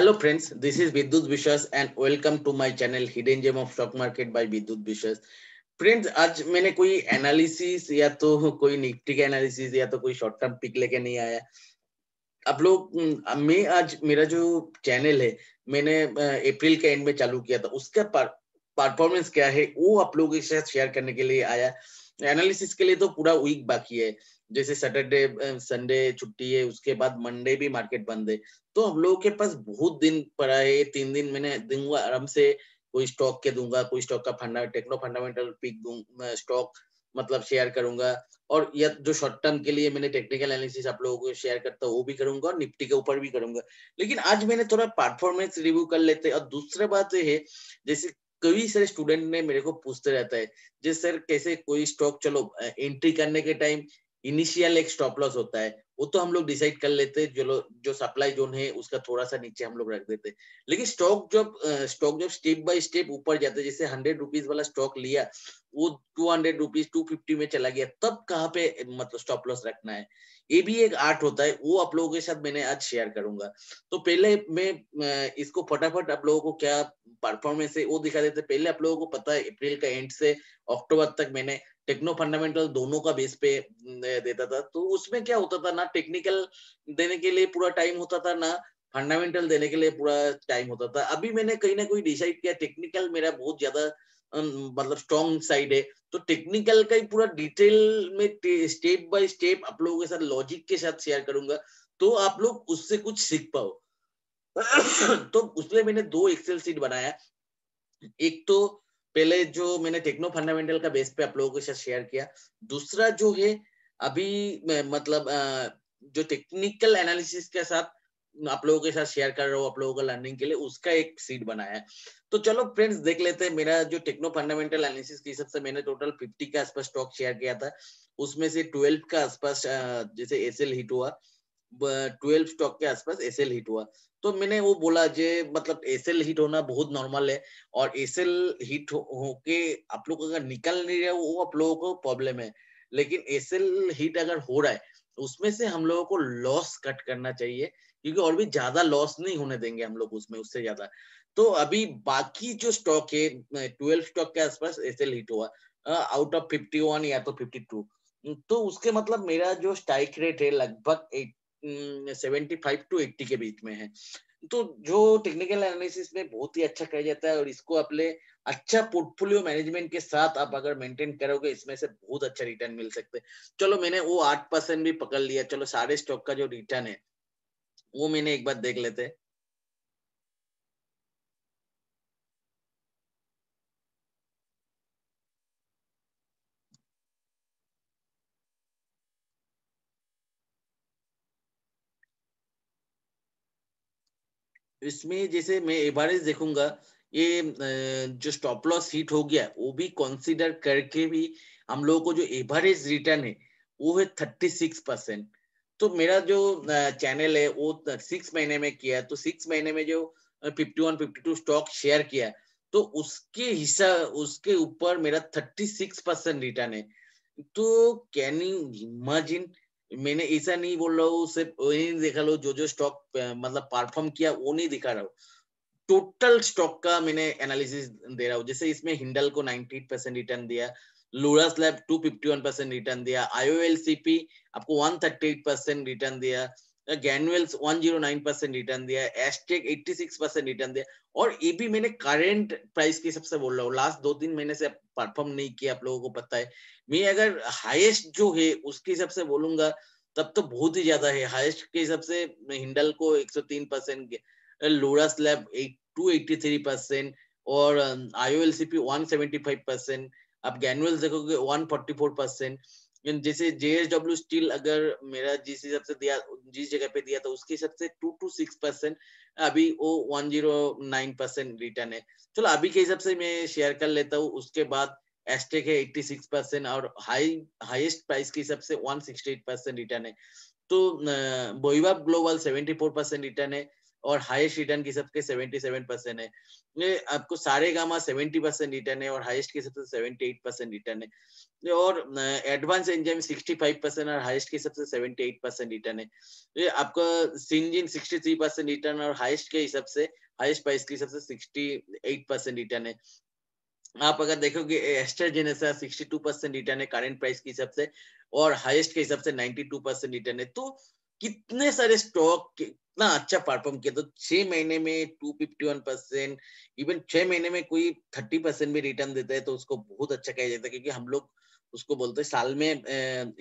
Hello friends, this is Vidyut Vishwas and welcome to my channel Hidden Gem of Stock Market by Vidyut Vishwas. Friends, आज मैंने कोई analysis या तो कोई Nifty का analysis या तो कोई शॉर्ट टर्म पिक लेके नहीं आया। आप लोग मैं आज मेरा जो चैनल है मैंने अप्रैल के एंड में चालू किया था, उसका परफॉर्मेंस क्या है वो आप लोगों के साथ शेयर करने के लिए आया। एनालिसिस के लिए तो पूरा वीक बाकी है, जैसे सैटरडे संडे छुट्टी है, उसके बाद मंडे भी मार्केट बंद है, तो हम लोगों के पास बहुत दिन पड़ा है। 3 दिन मैंने दूंगा आराम से, कोई स्टॉक के दूंगा, कोई स्टॉक का टेक्नो फंडामेंटल पिक दूंगा, स्टॉक मतलब शेयर करूंगा, और या जो शॉर्ट टर्म के लिए मैंने टेक्निकल एनालिसिस आप लोगों को शेयर करता हूँ वो भी करूंगा, और निफ्टी के ऊपर भी करूंगा। लेकिन आज मैंने थोड़ा परफॉर्मेंस रिव्यू कर लेते हैं। और दूसरा बात ये है, जैसे कई सारे स्टूडेंट ने मेरे को पूछते रहता है, जैसे सर कैसे कोई स्टॉक, चलो एंट्री करने के टाइम इनिशियल एक स्टॉप लॉस होता है, वो तो हम लोग डिसाइड कर लेते हैं, जो सप्लाई जोन है उसका थोड़ा सा नीचे हम लोग रख देते हैं। लेकिन स्टॉक जब स्टेप बाय स्टेप ऊपर जाते हैं, जैसे 100 रुपीज वाला स्टॉक लिया, वो 200 रुपीज 250 में चला गया, तब कहाँ पे मतलब स्टॉप लॉस रखना है, ये भी एक आर्ट होता है, वो आप लोगों के साथ मैंने आज शेयर करूंगा। तो पहले मैं इसको फटाफट आप लोगों को क्या परफॉर्मेंस है वो दिखा देते। पहले आप लोगों को पता है अप्रैल का एंड से अक्टूबर तक मैंने टेक्नो फंडामेंटल दोनों का बेस पे देता था, तो उसमें क्या होता था ना, टेक्निकल देने के लिए पूरा टाइम होता था, ना फंडामेंटल देने के लिए पूरा टाइम होता था। अभी मैंने कहीं ना कहीं डिसाइड किया, टेक्निकल मेरा बहुत ज्यादा मतलब स्ट्रॉन्ग साइड है, तो टेक्निकल का ही पूरा डिटेल में स्टेप बाय स्टेप आप लोगों के साथ लॉजिक के साथ शेयर करूंगा, तो आप लोग उससे कुछ सीख पाओ। तो उसमें मैंने 2 एक्सेल सीट बनाया। एक तो पहले जो मैंने टेक्नो फंडामेंटल का बेस पे आप लोगों के साथ शेयर किया, दूसरा जो है अभी मतलब जो टेक्निकल एनालिसिस के साथ आप लोगों के साथ शेयर कर रहा हूँ आप लोगों का लर्निंग के लिए, उसका एक सीट बनाया है। तो चलो फ्रेंड्स देख लेते हैं। मेरा जो टेक्नो फंडामेंटल एनालिसिस के हिसाब से मैंने टोटल 50 के आसपास स्टॉक शेयर किया था, उसमें से 12 का आसपास जैसे एसएल हिट हुआ, 12 स्टॉक के आसपास एसएल हिट हुआ। तो मैंने वो बोला जे मतलब एसएल हिट होना बहुत नॉर्मल है, और एसएल हिट होके आप लोग अगर निकल नहीं रहे हो वो आप लोगों को प्रॉब्लम है। लेकिन एसएल हिट अगर हो रहा है, उसमें से हम लोगों को लॉस कट करना चाहिए, क्योंकि और भी ज्यादा लॉस नहीं होने देंगे हम लोग उसमें, उससे ज्यादा। तो अभी बाकी जो स्टॉक है 12 स्टॉक के आसपास एसएल हिट हुआ, आउट ऑफ 51 या तो 52, तो उसके मतलब मेरा जो स्ट्राइक रेट है लगभग 75 to 80 के बीच में है। तो जो टेक्निकल एनालिसिस में बहुत ही अच्छा किया जाता है, और इसको अपने अच्छा पोर्टफोलियो मैनेजमेंट के साथ आप अगर मेंटेन करोगे, इसमें से बहुत अच्छा रिटर्न मिल सकते हैं। चलो मैंने वो 8% भी पकड़ लिया। चलो सारे स्टॉक का जो रिटर्न है वो मैंने एक बार देख लेते हैं। इसमें जैसे मैं एवरेज देखूंगा, ये जो स्टॉप लॉस हिट हो गया वो भी कंसीडर करके भी हम लोगों को जो एवरेज रिटर्न है वो है 36%। तो मेरा जो चैनल है वो 6 महीने में किया है, तो 6 महीने में जो 51 52 स्टॉक शेयर किया, तो उसके हिस्सा उसके ऊपर मेरा 36% रिटर्न है। तो कैन यू इमेजिन, मैंने ऐसा नहीं बोल रहा हूँ सिर्फ वही देखा लो, जो स्टॉक मतलब परफॉर्म किया वो नहीं दिखा रहा हूँ, टोटल स्टॉक का मैंने एनालिसिस दे रहा हूँ। जैसे इसमें हिंडल को 98% रिटर्न दिया, लूरास लैब 251% रिटर्न दिया, आईओएलसीपी आपको 138% रिटर्न दिया, गैनुअल्स 109% रिटर्न दिया, एस्टेक 86% रिटर्न दिया। और ये भी मैंने करंट प्राइस के हिसाब से बोल रहा हूँ, लास्ट 2 3 महीने से परफॉर्म नहीं किया, आप लोगों को पता है। मैं अगर हाईएस्ट जो है उसके हिसाब से बोलूंगा, तब तो बहुत ही ज्यादा है। हाईएस्ट के हिसाब से हिंडल को 103%, लोरस लैब 283%, और आईओएलसीपी 175%। आप गैनुअल्स देखोगे 144%। जैसे जेएसडब्ल्यू स्टील अगर मेरा जिस हिसाब से दिया, जिस जगह पे दिया था उसके हिसाब से 2 to 6%, अभी वो 109% रिटर्न है। चलो अभी के हिसाब से मैं शेयर कर लेता हूँ। उसके बाद एस्टेक है 86%, और हाईएस्ट प्राइस के हिसाब से 168% रिटर्न है। तो बोइवाब ग्लोबल 74% रिटर्न है, और हाईएस्ट रिटर्न के हिसाब से 77% है। ये आपको सारेगामा 70% रिटर्न है और हाईएस्ट के हिसाब से 78% रिटर्न है। और एडवांस एंजाइम 65% और हाईएस्ट के हिसाब से 78% रिटर्न है। ये आपका सिंजिन 63% रिटर्न और हाईएस्ट के हिसाब से, हाईएस्ट प्राइस के हिसाब से 68% रिटर्न है। आप अगर देखोगे एस्ट्राजेनेसा 62% रिटर्न है करंट प्राइस के हिसाब से और हाईएस्ट के हिसाब से 92% रिटर्न है। तो कितने सारे स्टॉक कितना अच्छा परफॉर्म किया। तो 6 महीने में 251%, इवन 6 महीने में कोई 30% भी रिटर्न देता है तो उसको बहुत अच्छा कहा जाता है, क्योंकि हम लोग उसको बोलते हैं साल में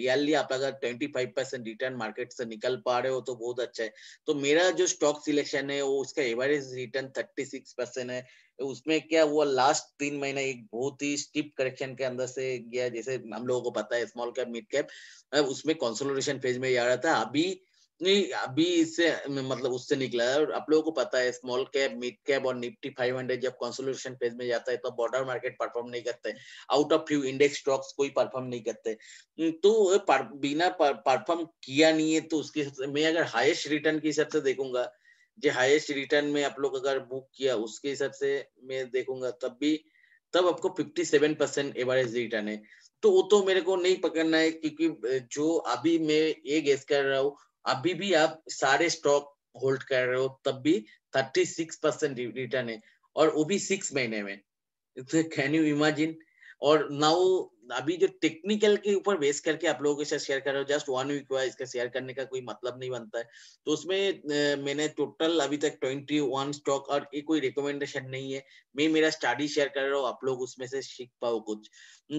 ईयरली आप अगर 25% रिटर्न मार्केट से निकल पा रहे हो तो बहुत अच्छा है। तो मेरा जो स्टॉक सिलेक्शन है वो उसका एवरेज रिटर्न 36% है। उसमें क्या हुआ, लास्ट 3 महीने एक बहुत ही स्टीप करेक्शन के अंदर से गया, जैसे हम लोगों को पता है स्मॉल कैप मिड कैप उसमें कंसोलिडेशन फेज में जा रहा था। अभी नहीं, अभी इससे मतलब उससे निकला है। और आप लोगों को पता है स्मॉल कैप मिड कैप और निफ्टी 500 जब कंसोलिडेशन फेज में जाता है तो बॉर्डर मार्केट परफॉर्म नहीं करते, out of few index stocks कोई परफॉर्म नहीं करते। तो बिना परफॉर्म किया नहीं है तो उसके मैं अगर हाईएस्ट रिटर्न के हिसाब से देखूंगा, जो हाईएस्ट रिटर्न में आप लोग अगर बुक किया उसके हिसाब से मैं देखूंगा, तब आपको 57% एवरेज रिटर्न है। तो वो तो मेरे को नहीं पकड़ना है, क्योंकि जो अभी मैं ये गेस कर रहा हूँ, अभी भी आप सारे स्टॉक होल्ड कर रहे हो तब भी 36% रिटर्न है, और वो भी 6 महीने में। Can you imagine. और नाउ अभी जो टेक्निकल के ऊपर बेस करके आप लोगों के साथ शेयर कर रहा हूँ, जस्ट 1 वीक हुआ इसका शेयर करने का कोई मतलब नहीं बनता है। तो उसमें मैंने टोटल अभी तक 21 स्टॉक, और ये कोई रिकमेंडेशन नहीं है, मैं मेरा स्टडी शेयर कर रहा हूँ, आप लोग उसमें से सीख पाओ कुछ।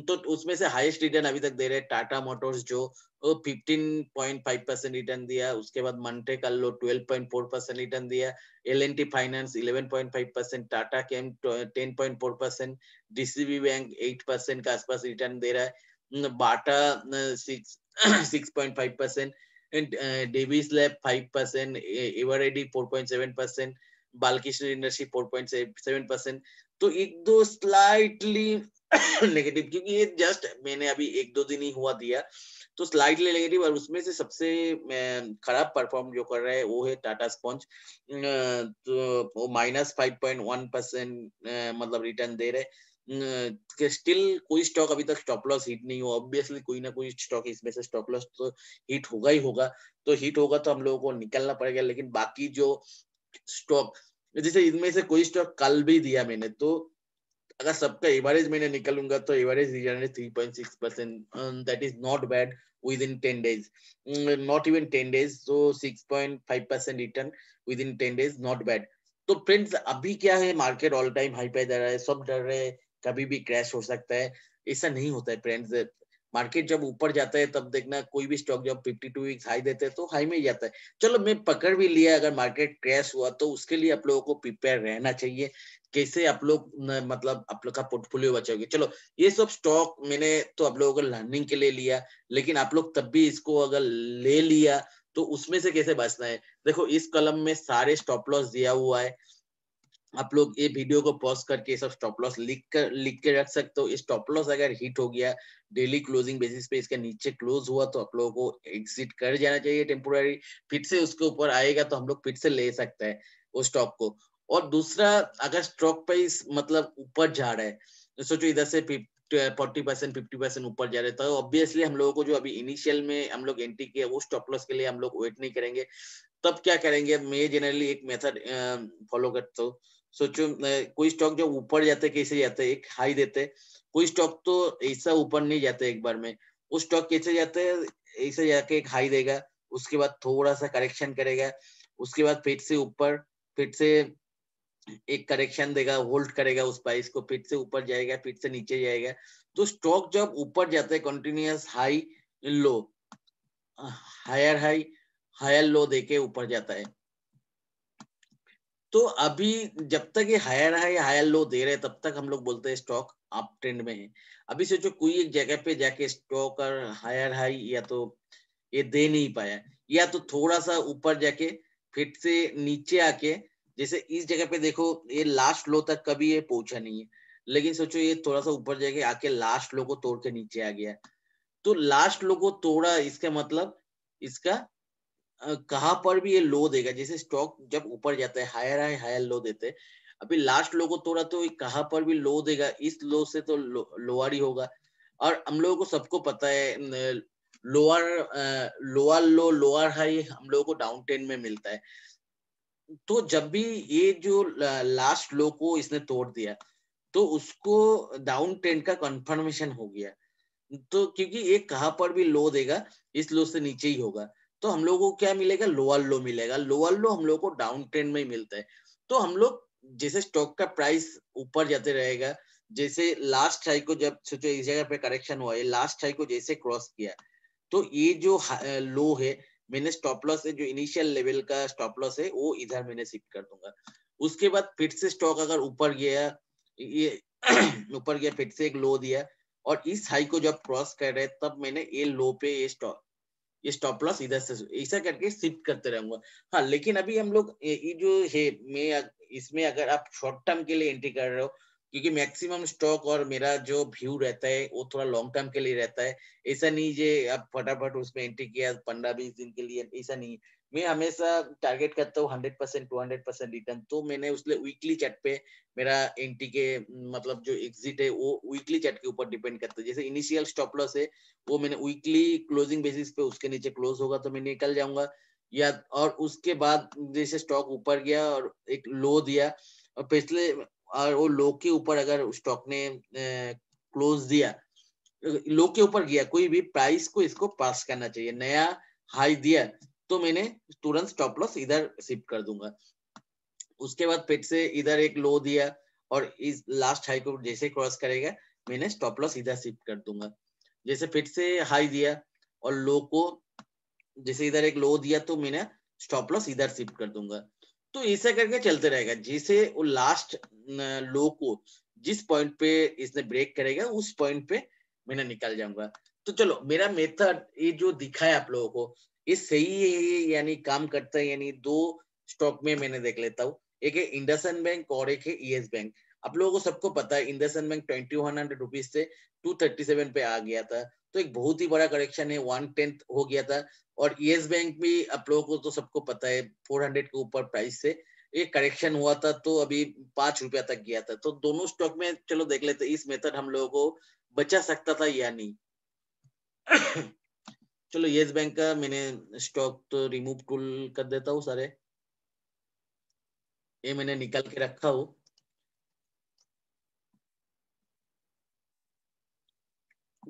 तो उसमें से हाईएस्ट रिटर्न अभी तक दे रहे टाटा मोटर्स जो 15.5% रिटर्न दिया, उसके बाद मंटे कार्लो 12.4% रिटर्न दिया, L&T finance 11.5%, Tata chem 10.4%, DCB bank 8% के आसपास रिटर्न दे रहा है, Bata 6.5%, Divi's lab 5%, Eveready 4.7%, Balkrishna industry 4.7%। तो एक दो स्लाइटली नेगेटिव, क्योंकि ये जस्ट मैंने अभी 1-2 दिन ही हुआ दिया, तो स्लाइटली नेगेटिव। और उसमें से सबसे खराब परफॉर्म जो कर रहा है वो है टाटा स्पंज, तो वो -5.1% मतलब रिटर्न दे रहे। स्टिल कोई स्टॉक अभी तक स्टॉप लॉस हिट नहीं हुआ। ऑब्वियसली कोई ना कोई स्टॉक इसमें से स्टॉप लॉस तो हिट होगा ही होगा। तो हिट होगा तो हम लोगों को निकलना पड़ेगा। लेकिन बाकी जो स्टॉक, जैसे इनमें से कोई स्टॉक कल भी दिया मैंने, तो अगर सबका एवरेज मैंने निकालूंगा तो एवरेज रिटर्न है 3.6%। That is not bad with in 10 days, not even 10 days। so 6.5% return with in 10 days, not bad. तो फ्रेंड्स अभी क्या है, मार्केट ऑल टाइम हाई पे जा रहा है, सब डर रहे हैं कभी भी क्रैश हो सकता है। ऐसा नहीं होता है फ्रेंड्स। मार्केट जब ऊपर जाता है तब देखना, कोई भी स्टॉक जब 52 वीक्स हाई देते हैं तो हाई में ही जाता है। चलो मैं पकड़ भी लिया, अगर मार्केट क्रैश हुआ तो उसके लिए आप लोगों को प्रिपेयर रहना चाहिए। कैसे आप लोग मतलब आप लोग का पोर्टफोलियो बचाओगे। चलो ये सब स्टॉक मैंने तो आप लोगों को लर्निंग के लिए लिया, लेकिन आप लोग तब भी इसको अगर ले लिया तो उसमें से कैसे बचना है। देखो इस कलम में सारे स्टॉप लॉस दिया हुआ है, आप लोग ये वीडियो को पॉज करके सब स्टॉप लॉस लिख के रख सकते हो। स्टॉप लॉस अगर हिट हो गया, डेली क्लोजिंग बेसिस पे इसके नीचे क्लोज हुआ तो आप लोगों को एग्जिट कर जाना चाहिए टेम्पोररी। फिर से उसके ऊपर आएगा तो हम लोग फिर से ले सकते हैं वो स्टॉक को। और दूसरा, अगर स्टॉक प्राइस मतलब ऊपर जा रहा है, तो सोचो इधर से 40% 50% ऊपर जा रहे, तो ऑब्वियसली हम लोगों को जो अभी इनिशियल में हम लोग एंट्री किया वो स्टॉप लॉस के लिए हम लोग वेट नहीं करेंगे। तब क्या करेंगे, मैं जनरली एक मेथड फॉलो करता हूँ। सोचो कोई स्टॉक जब ऊपर जाते कैसे जाते, एक हाई देते, कोई स्टॉक तो ऐसा ऊपर नहीं जाते एक बार में। वो स्टॉक कैसे जाते हैं, ऐसे जाके एक हाई देगा, उसके बाद थोड़ा सा करेक्शन करेगा, उसके बाद फिर से ऊपर, फिर से एक करेक्शन देगा, होल्ड करेगा उस प्राइस को, फिर से ऊपर जाएगा, फिर से नीचे जाएगा। तो स्टॉक जब ऊपर जाता है continuous high low, higher high higher low देके ऊपर जाता है। तो अभी जब तक ये हायर हाई हायर लो दे रहे तब तक हम लोग बोलते हैं स्टॉक अप ट्रेंड में है। अभी सोचो कोई एक जगह पे जाके स्टॉक और हायर हाई या तो ये दे नहीं पाया, या तो थोड़ा सा ऊपर जाके फिर से नीचे आके, जैसे इस जगह पे देखो ये लास्ट लो तक कभी ये पहुंचा नहीं है, लेकिन सोचो ये थोड़ा सा ऊपर जाके आके लास्ट लो को तोड़ के नीचे आ गया। तो लास्ट लो को तोड़ा इसका मतलब इसका कहाँ पर भी ये लो देगा, जैसे स्टॉक जब ऊपर जाता है हायर हाई हायर लो देते हैं, अभी लास्ट लो को तोड़ा तो ये कहाँ पर भी लो देगा, इस लो से तो लोअर ही होगा। और हम लोगों को सबको पता है लोअर लोअर लो लोअर हाई हम लोगों को डाउन ट्रेंड में मिलता है। तो जब भी ये जो लास्ट लो को इसने तोड़ दिया तो उसको डाउन ट्रेंड का कंफर्मेशन हो गया। तो क्योंकि ये कहाँ पर भी लो देगा, इस लो से नीचे ही होगा, तो हम लोगों को क्या मिलेगा, लोअर लो मिलेगा। लोअर लो हम लोग को डाउन ट्रेंड में ही मिलता है। तो हम लोग जैसे स्टॉक का प्राइस ऊपर जाते रहेगा, जैसे लास्ट हाई को जब सोचो इस जगह पे करेक्शन हुआ है, लास्ट हाई को जैसे क्रॉस किया तो ये जो लो है, मैंने स्टॉप लॉस है जो इनिशियल लेवल का स्टॉप लॉस है वो इधर मैंने शिफ्ट कर दूंगा। उसके बाद फिर से स्टॉक अगर ऊपर गया, ये ऊपर गया फिर से एक लो दिया और इस हाई को जब क्रॉस कर रहे तब मैंने ये लो पे ये स्टॉप लॉस इधर से ऐसा करके शिफ्ट करते रहूंगा। हाँ, लेकिन अभी हम लोग ये जो है मैं इसमें अगर आप शॉर्ट टर्म के लिए एंट्री कर रहे हो, क्योंकि मैक्सिमम स्टॉक और मेरा जो व्यू रहता है वो थोड़ा लॉन्ग टर्म के लिए रहता है। ऐसा नहीं जे आप फटाफट उसमें एंट्री किया 15-20 दिन के लिए, ऐसा नहीं। मैं हमेशा टारगेट करता हूँ 100% 200% रिटर्न। तो मैंने उसके वीकली चार्ट पे मेरा एंट्री के मतलब जो एग्जिट है वो वीकली चार्ट के ऊपर डिपेंड करता है। जैसे इनिशियल स्टॉप लॉस है वो मैंने वीकली क्लोजिंग बेसिस पे उसके नीचे क्लोज होगा तो मैं निकल जाऊंगा। या और उसके बाद जैसे स्टॉक ऊपर गया और एक लो दिया और पिछले और वो लो के ऊपर अगर स्टॉक ने क्लोज दिया, लो के ऊपर गया, कोई भी प्राइस को इसको पास करना चाहिए, नया हाई दिया तो मैंने तुरंत स्टॉप लॉस इधर शिफ्ट कर दूंगा। उसके बाद फिर से इधर एक लो दिया और इस लास्ट हाई को जैसे क्रॉस करेगा मैंने स्टॉप लॉस इधर शिफ्ट कर दूंगा। जैसे फिर से हाई दिया और लो को जैसे इधर एक लो दिया तो मैंने स्टॉप लॉस इधर शिफ्ट कर दूंगा। तो ऐसा करके चलते रहेगा, जैसे वो लास्ट लो को जिस पॉइंट पे इसने ब्रेक करेगा उस पॉइंट पे मैंने निकल जाऊंगा। तो चलो मेरा मेथड ये जो दिखा है आप लोगों को ये सही है, यानी काम करता है। यानी दो स्टॉक में मैंने देख लेता हूँ, एक है इंडसइंड बैंक और एक है ईएस बैंक। आप लोगों को सबको पता है इंडसइंड बैंक 2100 रुपीज से 237 पे आ गया था, तो एक बहुत ही बड़ा करेक्शन है, 1/10 हो गया था। और येस बैंक भी आप लोगों को तो सबको पता है 400 के ऊपर प्राइस से एक करेक्शन हुआ था तो अभी 5 रुपया तक गया था। तो दोनों स्टॉक में चलो देख लेते इस मेथड हम लोगों को बचा सकता था या नहीं। चलो येस बैंक का मैंने स्टॉक तो रिमूव टूल कर देता हूँ सारे, ये मैंने निकाल के रखा हूँ।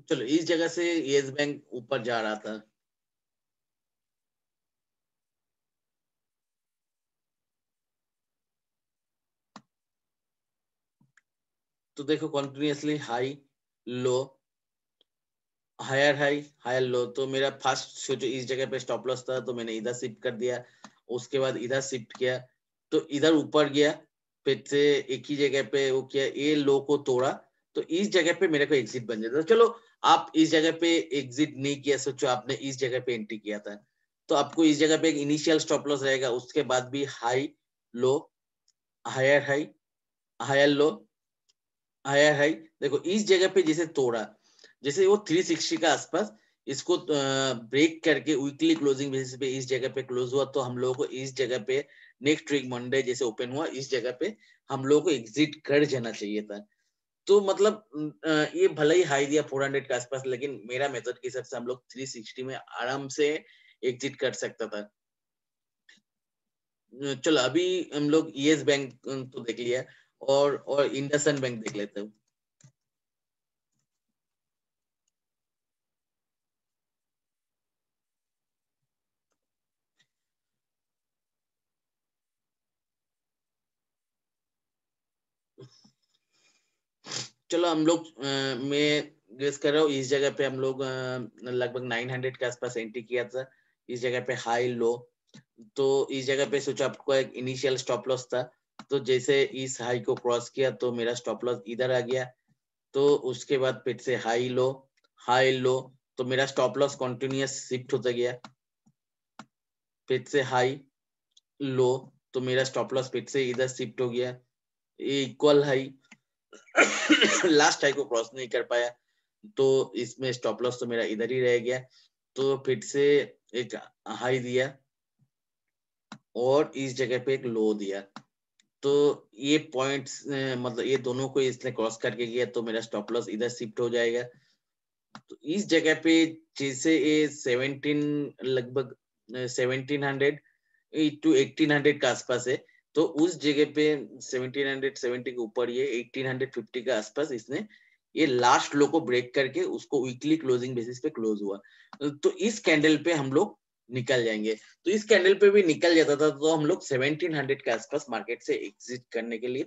चलो इस जगह से येस बैंक ऊपर जा रहा था, तो देखो continuously high low higher low, तो मेरा फर्स्ट जो इस जगह पे स्टॉप लॉस था तो मैंने इधर शिफ्ट कर दिया। उसके बाद इधर शिफ्ट किया तो इधर ऊपर गया, फिर से एक ही जगह पे वो किया, ये लो को तोड़ा तो इस जगह पे मेरे को एग्जिट बन जाता। चलो आप इस जगह पे एग्जिट नहीं किया, सोचो आपने इस जगह पे एंट्री किया था तो आपको इस जगह पे एक इनिशियल स्टॉप लॉस रहेगा, उसके बाद भी high low high higher low higher high. देखो इस जगह पे जैसे तोड़ा, जैसे वो 360 का आसपास इसको ब्रेक करके वीकली क्लोजिंग बेसिस पे इस जगह पे क्लोज हुआ, तो हम लोगों को इस जगह पे नेक्स्ट वीक मंडे जैसे ओपन हुआ इस जगह पे हम लोगों को एग्जिट कर जाना चाहिए था। तो मतलब ये भले ही हाई दिया 400 के आसपास, लेकिन मेरा मेथड के हिसाब से हम लोग 360 में आराम से एग्जिट कर सकता था। चलो अभी हम लोग येस बैंक तो देख लिया और इंडसइंड बैंक देख लेते हैं। चलो हम लोग मैं गेस कर रहा हूँ इस जगह पे हम लोग लगभग 900 के आसपास एंट्री किया था, इस जगह पे हाई लो। तो इस जगह पे सोचो आपको एक इनिशियल स्टॉप लॉस था, तो जैसे इस हाई को क्रॉस किया तो मेरा स्टॉप लॉस इधर आ गया। तो उसके बाद फिर से हाई लो, तो मेरा स्टॉप लॉस कंटिन्यूअस शिफ्ट होता गया, फिर से हाई लो, तो मेरा स्टॉप लॉस फिर से इधर शिफ्ट हो गया, इक्वल हाई। लास्ट हाई को क्रॉस नहीं कर पाया तो इसमें स्टॉप लॉस तो मेरा इधर ही रह गया। तो फिर से एक हाई दिया और इस जगह पे एक लो दिया। तो ये पॉइंट्स मतलब ये दोनों को इसने क्रॉस करके किया तो मेरा स्टॉप लॉस इधर शिफ्ट हो जाएगा। तो इस जगह पे जैसे ये 17 लगभग 1700 टू 1800 के आसपास है, तो उस जगह पे 1770 के ऊपर ये 1850 के आसपास इसने ये लास्ट लो को ब्रेक करके उसको वीकली क्लोजिंग बेसिस पे क्लोज हुआ। तो इस कैंडल पे हम लोग निकल जाएंगे। तो इस कैंडल पे भी निकल जाता था तो हम लोग 1700 के आसपास मार्केट से एग्जिट करने के लिए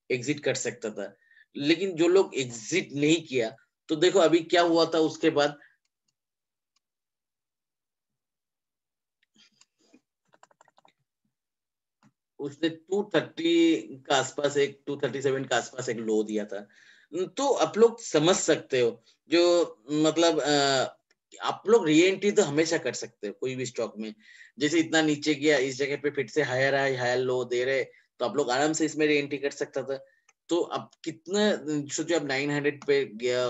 एग्जिट कर सकता था। लेकिन जो लोग एग्जिट नहीं किया, तो देखो अभी क्या हुआ था उसके बाद। उसने 230 का आसपास एक 237 का आसपास एक लो दिया था। तो आप लोग समझ सकते हो जो मतलब आप लोग री एंट्री तो हमेशा कर सकते हो कोई भी स्टॉक में। जैसे इतना नीचे गया इस जगह पे फिर से हायर हाई हायर लो दे रहे, तो आप लोग आराम से इसमें री एंट्री कर सकता था। तो अब कितना सोचो अब 900 पे गया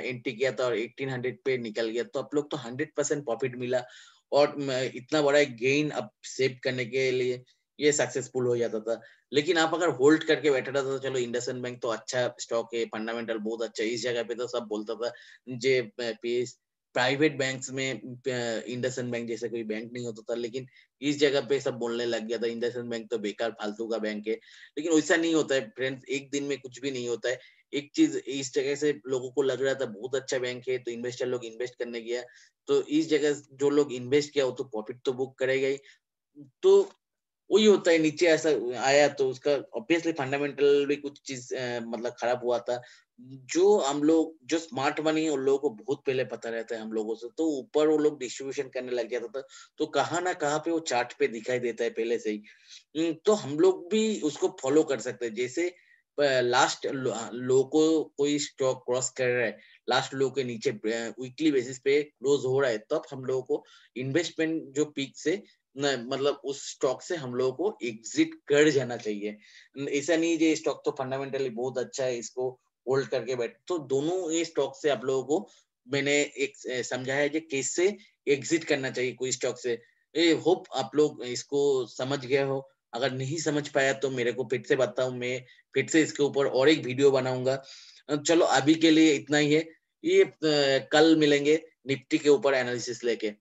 एंट्री किया था और 1800 पे निकल गया, तो आप लोग तो 100% प्रॉफिट मिला। और इतना बड़ा गेन अब सेव करने के लिए ये सक्सेसफुल हो जाता था। लेकिन आप अगर होल्ड करके बैठा था तो चलो इंडसइंड बैंक तो अच्छा स्टॉक है, फंडामेंटल बहुत अच्छा है, इस जगह पे तो सब बोलता था जे पीएस प्राइवेट बैंक्स में इंडसइंड बैंक जैसा कोई बैंक नहीं होता था। लेकिन इस जगह पे सब बोलने लग गया था इंडसइंड बैंक तो बेकार फालतू का बैंक है। लेकिन वैसा नहीं होता है फ्रेंड्स, एक दिन में कुछ भी नहीं होता है। एक चीज इस जगह से लोगों को लग रहा था बहुत अच्छा बैंक है तो इन्वेस्टर लोग इन्वेस्ट करने गया, तो इस जगह जो लोग इन्वेस्ट किया वो तो प्रॉफिट तो बुक करेगा ही। तो वही होता है नीचे ऐसा आया तो उसका ऑब्वियसली फंडामेंटल भी कुछ चीज मतलब खराब हुआ था। जो हम लोग जो स्मार्ट मनी है उन लोगों को बहुत पहले पता रहता है हम लोगों से, तो ऊपर वो लोग डिस्ट्रीब्यूशन करने लग जाता था। तो कहाँ ना कहाँ पे वो चार्ट पे दिखाई देता है पहले से ही। तो हम लोग भी उसको फॉलो कर सकते हैं। जैसे लास्ट लो को कोई स्टॉक क्रॉस कर रहा है, लास्ट लो के नीचे वीकली बेसिस पे क्लोज हो रहा है, तब हम लोगों को इन्वेस्टमेंट जो पीक से मतलब उस स्टॉक से हम लोगों को एग्जिट कर जाना चाहिए। ऐसा नहीं ये स्टॉक तो फंडामेंटली बहुत अच्छा है इसको होल्ड करके बैठ, तो दोनों ये स्टॉक से आप लोगों को मैंने एक समझाया है कि कैसे एग्जिट करना चाहिए कोई स्टॉक से। होप आप लोग इसको समझ गए हो। अगर नहीं समझ पाया तो मेरे को फिर से बताओ, मैं फिर से इसके ऊपर और एक वीडियो बनाऊंगा। चलो अभी के लिए इतना ही है। ये कल मिलेंगे निफ्टी के ऊपर एनालिसिस लेके।